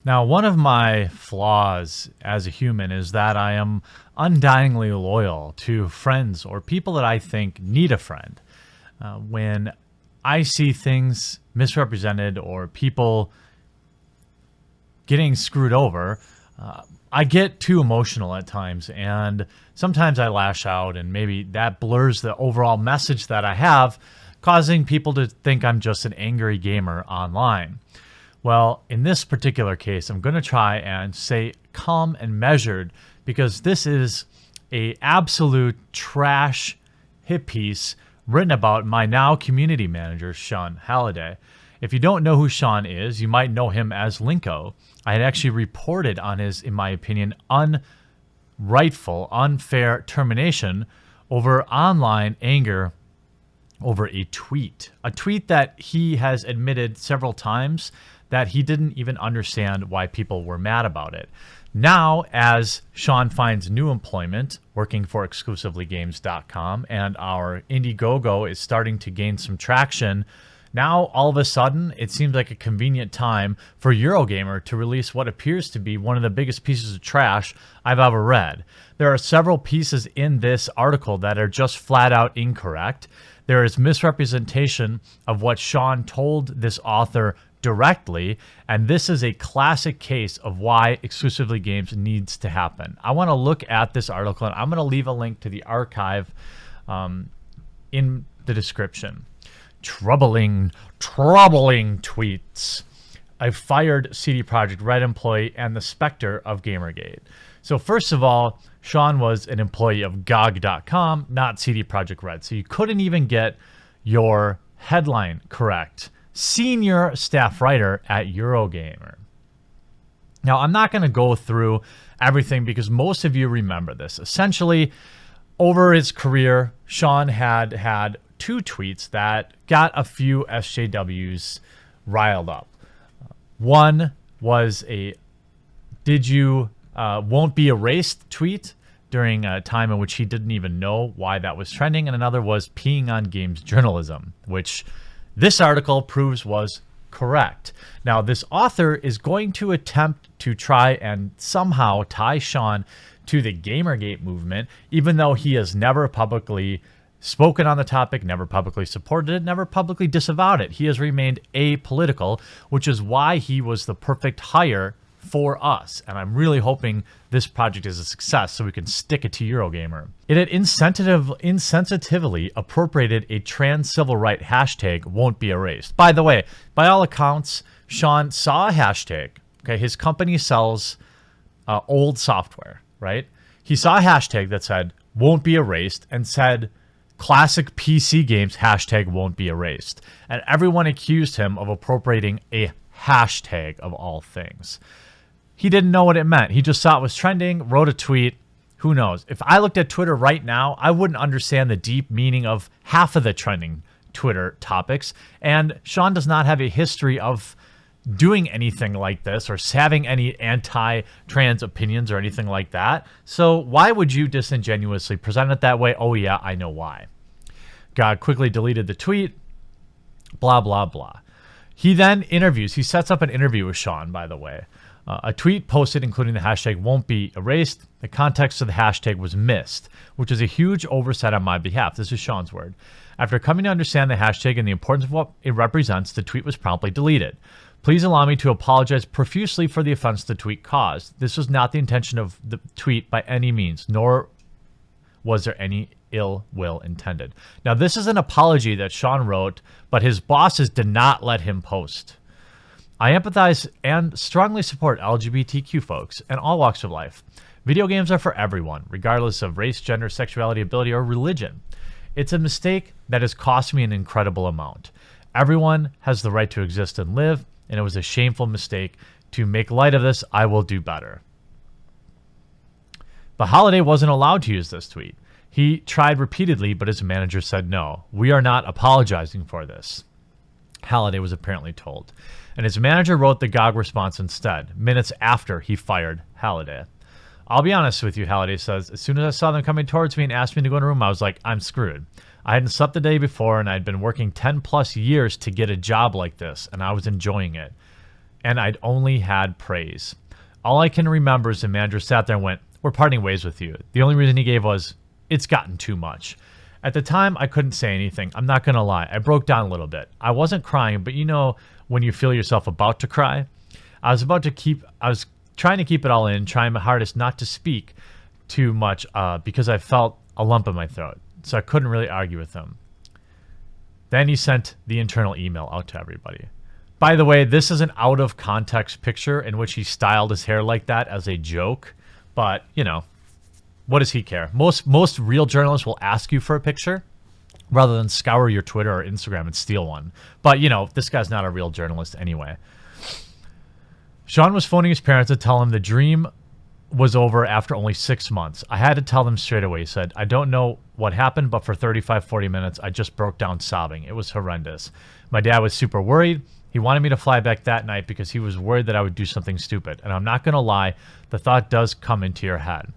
Now, one of my flaws as a human is that I am undyingly loyal to friends or people that I think need a friend. When I see things misrepresented or people getting screwed over, I get too emotional at times, and sometimes I lash out, and maybe that blurs the overall message that I have, causing people to think I'm just an angry gamer online. Well, in this particular case, I'm going to try and stay calm and measured, because this is a absolute trash hit piece written about my now community manager, Sean Halliday. If you don't know who Sean is, you might know him as Linko. I had actually reported on his, in my opinion, unrightful, unfair termination over online anger over a tweet that he has admitted several times that he didn't even understand why people were mad about it. Now, as Sean finds new employment working for exclusivelygames.com and our Indiegogo is starting to gain some traction, now all of a sudden it seems like a convenient time for Eurogamer to release what appears to be one of the biggest pieces of trash I've ever read. There are several pieces in this article that are just flat out incorrect. There is misrepresentation of what Sean told this author directly, and this is a classic case of why Exclusively Games needs to happen. I want to look at this article, and I'm going to leave a link to the archive in the description. Troubling tweets. I fired CD Projekt Red employee and the specter of Gamergate. So first of all, Sean was an employee of GOG.com, not CD Projekt Red. So you couldn't even get your headline correct. Senior staff writer at Eurogamer. Now, I'm not going to go through everything because most of you remember this. Essentially, over his career, Sean had two tweets that got a few SJWs riled up. One was a "did you won't be erased" tweet during a time in which he didn't even know why that was trending, and another was peeing on games journalism, which this article proves was correct. Now, this author is going to attempt to try and somehow tie Sean to the Gamergate movement, even though he has never publicly spoken on the topic, never publicly supported it, never publicly disavowed it. He has remained apolitical, which is why he was the perfect hire for us. And I'm really hoping this project is a success so we can stick it to Eurogamer. It had insensitively appropriated a trans civil right hashtag won't be erased. By the way, by all accounts, Sean saw a hashtag. Okay, his company sells old software, right? He saw a hashtag that said won't be erased and said classic PC games hashtag won't be erased. And everyone accused him of appropriating a hashtag of all things. He didn't know what it meant. He just saw it was trending, wrote a tweet. Who knows? If I looked at Twitter right now, I wouldn't understand the deep meaning of half of the trending Twitter topics. And Sean does not have a history of doing anything like this or having any anti-trans opinions or anything like that. So why would you disingenuously present it that way? Oh yeah, I know why. God quickly deleted the tweet. Blah, blah, blah. He then interviews. He sets up an interview with Sean, by the way. A tweet posted including the hashtag won't be erased. The context of the hashtag was missed, which is a huge oversight on my behalf. This is Sean's word. After coming to understand the hashtag and the importance of what it represents, the tweet was promptly deleted. Please allow me to apologize profusely for the offense the tweet caused. This was not the intention of the tweet by any means, nor was there any ill will intended. Now, this is an apology that Sean wrote, but his bosses did not let him post. I empathize and strongly support LGBTQ folks and all walks of life. Video games are for everyone, regardless of race, gender, sexuality, ability, or religion. It's a mistake that has cost me an incredible amount. Everyone has the right to exist and live, and it was a shameful mistake. To make light of this, I will do better. But Halliday wasn't allowed to use this tweet. He tried repeatedly, but his manager said no. We are not apologizing for this, Halliday was apparently told. And his manager wrote the GOG response instead, minutes after he fired Halliday. I'll be honest with you, Halliday says. As soon as I saw them coming towards me and asked me to go in a room, I was like, I'm screwed. I hadn't slept the day before, and I'd been working 10 plus years to get a job like this, and I was enjoying it. and I'd only had praise. All I can remember is the manager sat there and went, "We're parting ways with you." The only reason he gave was, "It's gotten too much." At the time, I couldn't say anything. I'm not going to lie. I broke down a little bit. I wasn't crying, but you know when you feel yourself about to cry? I was trying to keep it all in, trying my hardest not to speak too much because I felt a lump in my throat. So I couldn't really argue with him. Then he sent the internal email out to everybody. By the way, this is an out of context picture in which he styled his hair like that as a joke. But, you know, what does he care? Most real journalists will ask you for a picture rather than scour your Twitter or Instagram and steal one. But, you know, this guy's not a real journalist anyway. Sean was phoning his parents to tell him the dream was over after only 6 months. I had to tell them straight away. He said, "I don't know what happened, but for 35, 40 minutes, I just broke down sobbing. It was horrendous. My dad was super worried. He wanted me to fly back that night because he was worried that I would do something stupid. And I'm not going to lie, the thought does come into your head.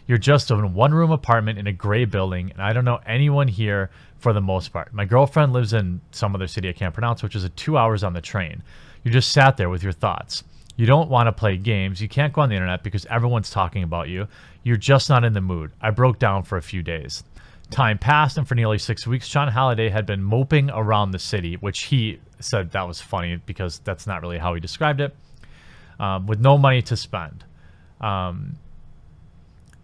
You're just in a one-room apartment in a gray building, and I don't know anyone here for the most part. My girlfriend lives in some other city I can't pronounce, which is 2 hours on the train. You just sat there with your thoughts. You don't want to play games. You can't go on the internet because everyone's talking about you. You're just not in the mood. I broke down for a few days." Time passed, and for nearly 6 weeks, Sean Halliday had been moping around the city, which he said that was funny because that's not really how he described it, with no money to spend,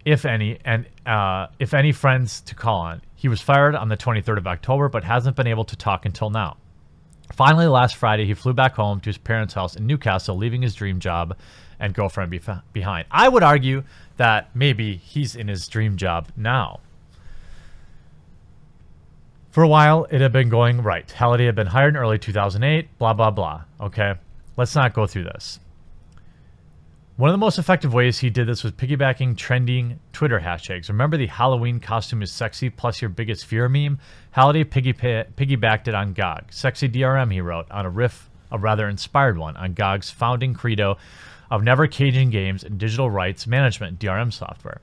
if any friends to call on. He was fired on the 23rd of October, but hasn't been able to talk until now. Finally, last Friday, he flew back home to his parents' house in Newcastle, leaving his dream job and girlfriend behind. I would argue that maybe he's in his dream job now. For a while, it had been going right. Halliday had been hired in early 2008, blah, blah, blah. Okay, let's not go through this. One of the most effective ways he did this was piggybacking trending Twitter hashtags. Remember the Halloween costume is sexy plus your biggest fear meme? Halliday piggybacked it on GOG. Sexy DRM, he wrote, on a rather inspired one, on GOG's founding credo of never caging games and digital rights management DRM software.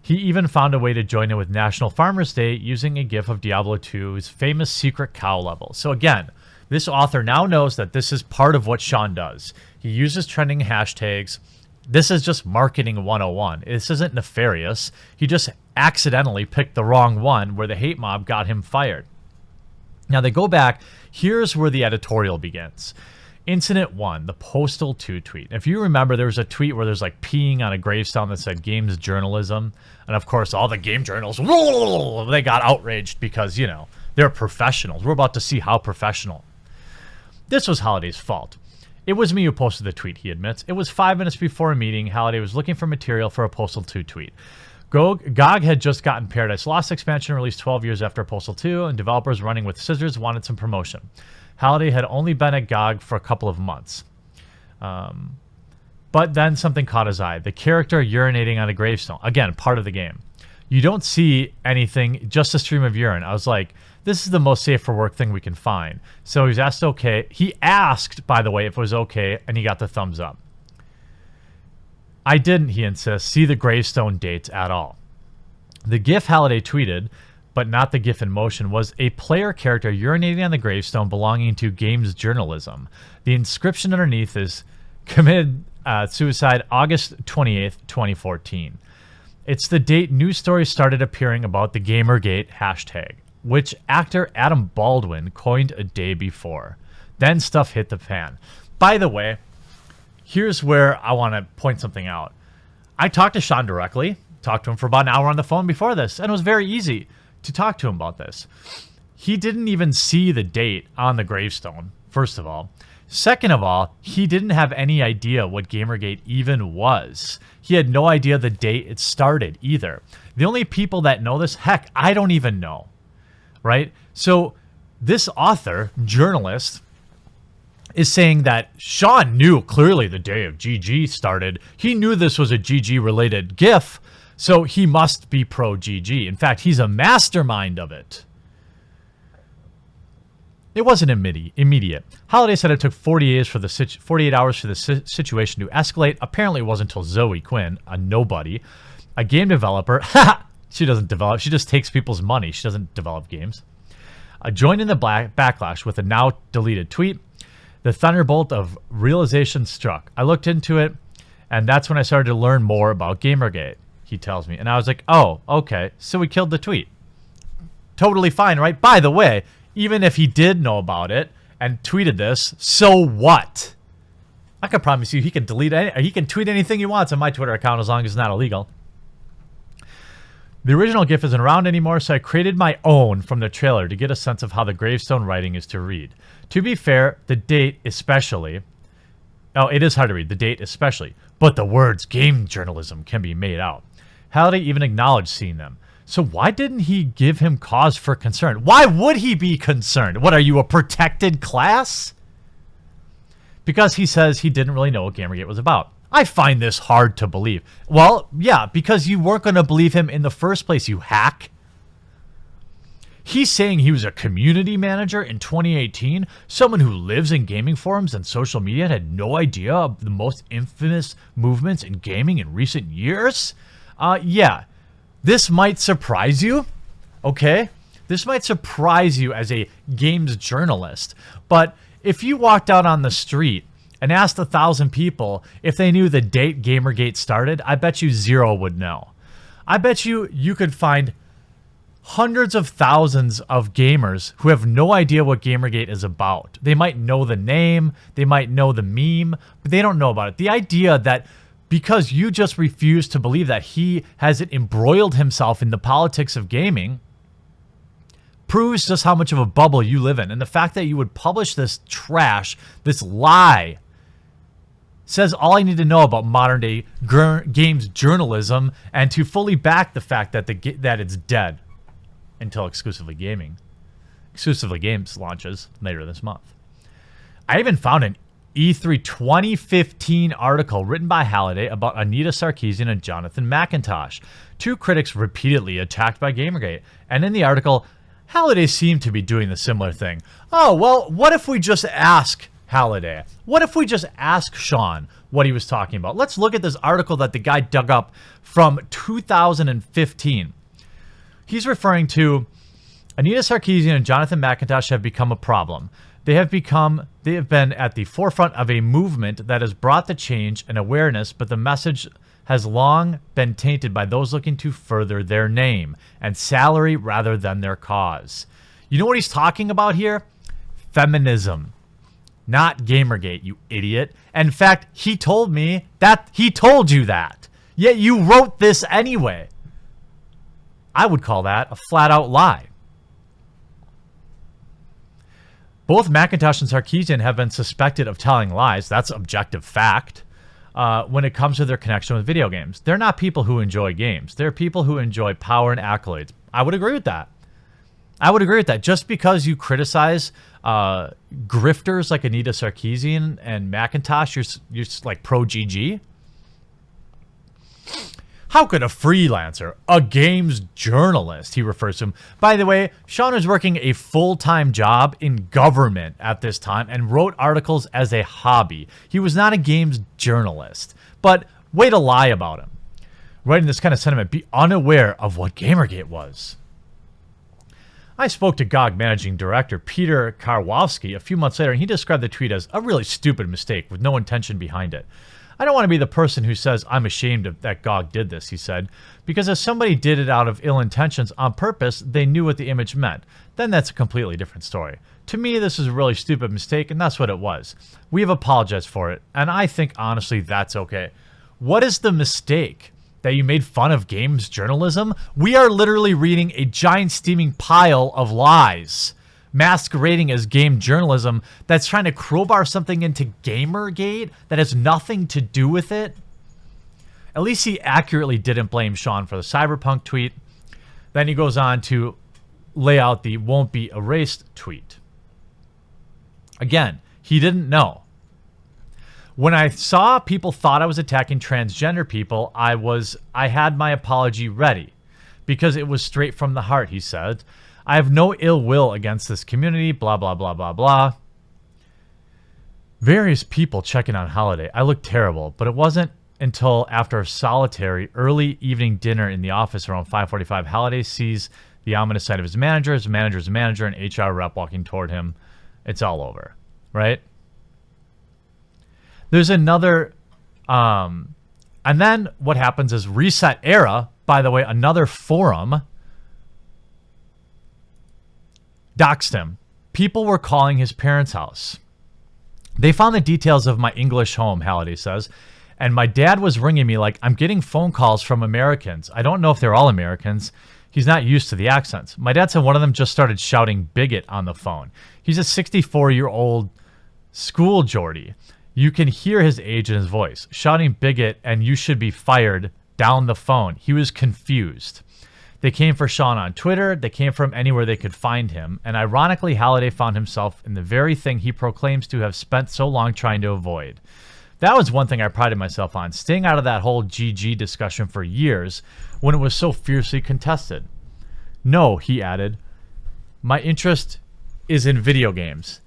He even found a way to join in with National Farmers Day using a GIF of Diablo 2's famous secret cow level. So again, this author now knows that this is part of what Sean does. He uses trending hashtags. This is just marketing 101. This isn't nefarious. He just accidentally picked the wrong one where the hate mob got him fired. Now they go back. Here's where the editorial begins. Incident 1, the Postal 2 tweet. If you remember, there was a tweet where there's like peeing on a gravestone that said games journalism. And of course, all the game journals, they got outraged because, you know, they're professionals. We're about to see how professional. This was Halliday's fault. It was me who posted the tweet, he admits. It was 5 minutes before a meeting. Halliday was looking for material for a Postal 2 tweet. GOG had just gotten Paradise Lost expansion released 12 years after Postal 2, and developers running with scissors wanted some promotion. Halliday had only been at GOG for a couple of months. But then something caught his eye. The character urinating on a gravestone. Again, part of the game. You don't see anything, just a stream of urine. I was like, this is the most safe for work thing we can find. So he was asked okay. He asked, by the way, if it was okay, and he got the thumbs up. I didn't, he insists, see the gravestone dates at all. The GIF Halliday tweeted, but not the GIF in motion, was a player character urinating on the gravestone belonging to games journalism. The inscription underneath is committed suicide August 28th, 2014. It's the date news stories started appearing about the Gamergate hashtag, which actor Adam Baldwin coined a day before. Then stuff hit the fan. By the way, here's where I want to point something out. I talked to Sean directly, talked to him for about an hour on the phone before this, and it was very easy to talk to him about this. He didn't even see the date on the gravestone, first of all. Second of all, he didn't have any idea what Gamergate even was. He had no idea the date it started either. The only people that know this, heck, I don't even know. Right? So this author, journalist, is saying that Sean knew clearly the day of GG started. He knew this was a GG related GIF, so he must be pro GG. In fact, he's a mastermind of it. It wasn't immediate. Halliday said it took 48 hours for the situation to escalate. Apparently, it wasn't until Zoe Quinn, a nobody, a game developer. She doesn't develop. She just takes people's money. She doesn't develop games. Joined in the backlash with a now deleted tweet. The thunderbolt of realization struck. I looked into it, and that's when I started to learn more about Gamergate, he tells me. And I was like, oh, okay, so we killed the tweet. Totally fine, right? By the way, even if he did know about it and tweeted this, so what? I can promise you he can he can tweet anything he wants on my Twitter account as long as it's not illegal. The original GIF isn't around anymore, so I created my own from the trailer to get a sense of how the gravestone writing is to read. To be fair, the date especially... Oh, it is hard to read, the date especially. But the words game journalism can be made out. Halliday even acknowledged seeing them. So why didn't he give him cause for concern? Why would he be concerned? What, are you a protected class? Because he says he didn't really know what Gamergate was about. I find this hard to believe. Well, yeah, because you weren't going to believe him in the first place, you hack. He's saying he was a community manager in 2018, someone who lives in gaming forums and social media and had no idea of the most infamous movements in gaming in recent years? Yeah, this might surprise you, okay? This might surprise you as a games journalist, but if you walked out on the street and asked 1,000 people if they knew the date Gamergate started, I bet you 0 would know. I bet you could find hundreds of thousands of gamers who have no idea what Gamergate is about. They might know the name, they might know the meme, but they don't know about it. The idea that because you just refuse to believe that he hasn't embroiled himself in the politics of gaming proves just how much of a bubble you live in. And the fact that you would publish this trash, this lie, says all I need to know about modern day games journalism and to fully back the fact that that it's dead until Exclusively Games launches later this month. I even found an E3 2015 article written by Halliday about Anita Sarkeesian and Jonathan McIntosh, two critics repeatedly attacked by Gamergate. And in the article, Halliday seemed to be doing the similar thing. Oh, well, what if we just ask Halliday? What if we just ask Sean what he was talking about? Let's look at this article that the guy dug up from 2015. He's referring to Anita Sarkeesian and Jonathan McIntosh have become a problem. They have been at the forefront of a movement that has brought the change and awareness, but the message has long been tainted by those looking to further their name and salary rather than their cause. You know what he's talking about here? Feminism, not Gamergate, you idiot. In fact, he told me that he told you that, yet you wrote this anyway. I would call that a flat-out lie. Both McIntosh and Sarkeesian have been suspected of telling lies. That's objective fact. When it comes to their connection with video games, they're not people who enjoy games. They're people who enjoy power and accolades. I would agree with that. Just because you criticize grifters like Anita Sarkeesian and McIntosh, you're like pro GG. How could a freelancer, a games journalist, he refers to him. By the way, Sean was working a full-time job in government at this time and wrote articles as a hobby. He was not a games journalist. But way to lie about him. Writing this kind of sentiment, be unaware of what Gamergate was. I spoke to GOG managing director Peter Karwowski a few months later, and he described the tweet as a really stupid mistake with no intention behind it. I don't want to be the person who says I'm ashamed that GOG did this, he said, because if somebody did it out of ill intentions on purpose, they knew what the image meant. Then that's a completely different story. To me, this is a really stupid mistake, and that's what it was. We have apologized for it, and I think, honestly, that's okay. What is the mistake? That you made fun of games journalism? We are literally reading a giant steaming pile of lies masquerading as game journalism that's trying to crowbar something into Gamergate that has nothing to do with it. At least he accurately didn't blame Sean for the Cyberpunk tweet. Then he goes on to lay out the won't be erased tweet. Again, he didn't know. When I saw people thought I was attacking transgender people, I had my apology ready because it was straight from the heart, he said. I have no ill will against this community, blah, blah, blah, blah, blah. Various people checking on Halliday. I looked terrible, but it wasn't until after a solitary early evening dinner in the office around 5:45, Halliday sees the ominous sight of his manager's manager, and HR rep walking toward him. It's all over, right? There's another, and then what happens is Reset Era, by the way, another forum, doxed him. People were calling his parents' house. They found the details of my English home, Halliday says, and my dad was ringing me like, I'm getting phone calls from Americans. I don't know if they're all Americans. He's not used to the accents. My dad said one of them just started shouting bigot on the phone. He's a 64-year-old school Geordie. You can hear his age in his voice, shouting bigot and you should be fired down the phone. He was confused. They came for Sean on Twitter. They came from anywhere they could find him. And ironically, Halliday found himself in the very thing he proclaims to have spent so long trying to avoid. That was one thing I prided myself on, staying out of that whole GG discussion for years when it was so fiercely contested. No, he added, my interest is in video games.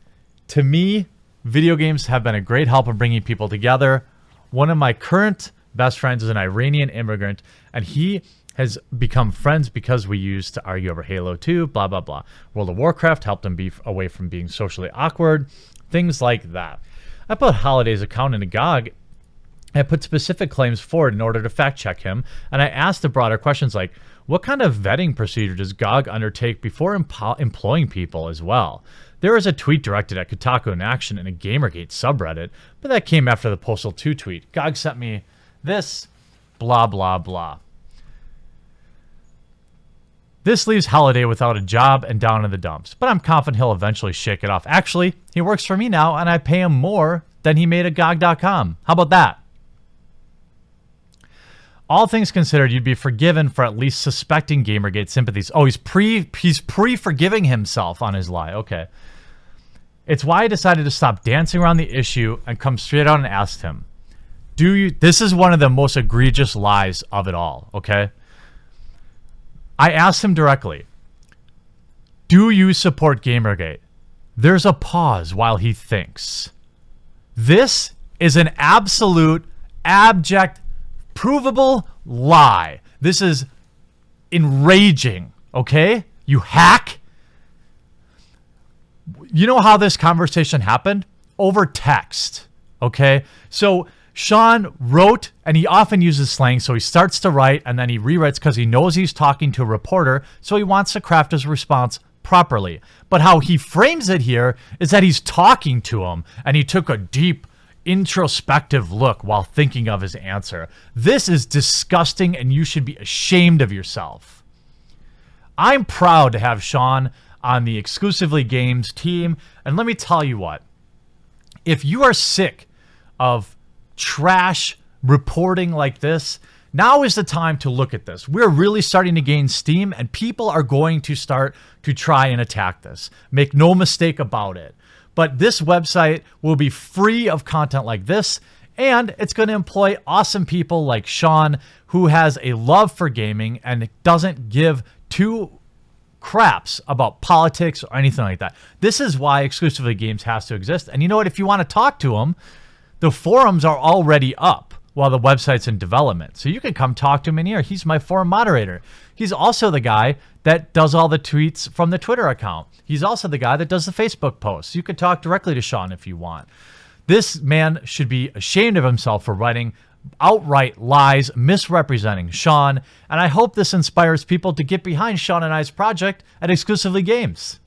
To me, video games have been a great help in bringing people together. One of my current best friends is an Iranian immigrant, and he has become friends because we used to argue over Halo 2, blah, blah, blah. World of Warcraft helped him be away from being socially awkward, things like that. I put Halliday's account into GOG. I put specific claims forward in order to fact check him, and I asked the broader questions like, what kind of vetting procedure does GOG undertake before employing people as well? There was a tweet directed at Kotaku in Action in a Gamergate subreddit, but that came after the Postal 2 tweet. GOG sent me this, blah, blah, blah. This leaves Halliday without a job and down in the dumps, but I'm confident he'll eventually shake it off. Actually, he works for me now, and I pay him more than he made at GOG.com. How about that? All things considered, you'd be forgiven for at least suspecting Gamergate sympathies. Oh, he's pre-forgiving himself on his lie. Okay. It's why I decided to stop dancing around the issue and come straight out and asked him, this is one of the most egregious lies of it all, okay? I asked him directly, do you support Gamergate? There's a pause while he thinks. This is an absolute, abject, provable lie. This is enraging, okay? You hack. You know how this conversation happened? Over text, okay? So Sean wrote, and he often uses slang, so he starts to write, and then he rewrites because he knows he's talking to a reporter, so he wants to craft his response properly. But how he frames it here is that he's talking to him, and he took a deep, introspective look while thinking of his answer. This is disgusting, and you should be ashamed of yourself. I'm proud to have Sean on the Exclusively Games team, and let me tell you what. If you are sick of trash reporting like this, now is the time to look at this. We're really starting to gain steam, and people are going to start to try and attack this. Make no mistake about it. But this website will be free of content like this, and it's going to employ awesome people like Sean, who has a love for gaming and doesn't give two craps about politics or anything like that. This is why Exclusively Games has to exist. And you know what? If you want to talk to him, the forums are already up while the website's in development. So you can come talk to him in here. He's my forum moderator. He's also the guy that does all the tweets from the Twitter account. He's also the guy that does the Facebook posts. You can talk directly to Sean if you want. This man should be ashamed of himself for writing outright lies, misrepresenting Sean. And I hope this inspires people to get behind Sean and I's project at Exclusively Games.